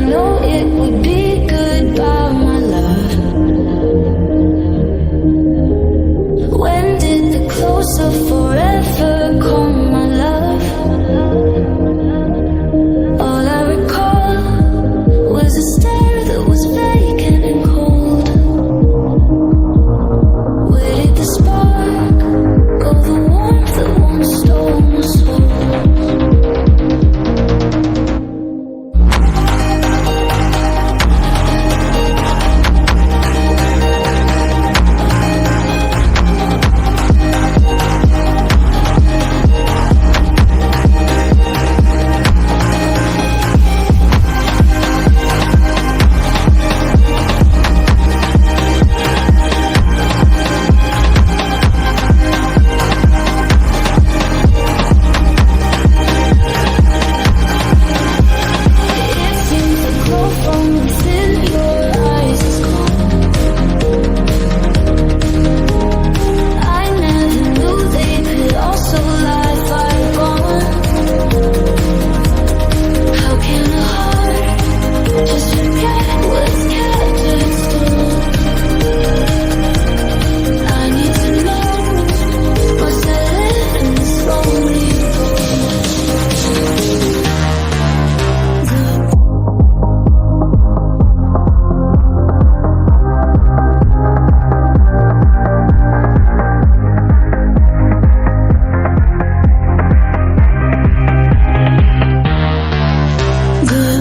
know it would be goodbye, my love. When did the close of forever come, my love? All I recall was a stare that was vacant and cold. Where did the spark go, the warmth that once stole my soul? Good.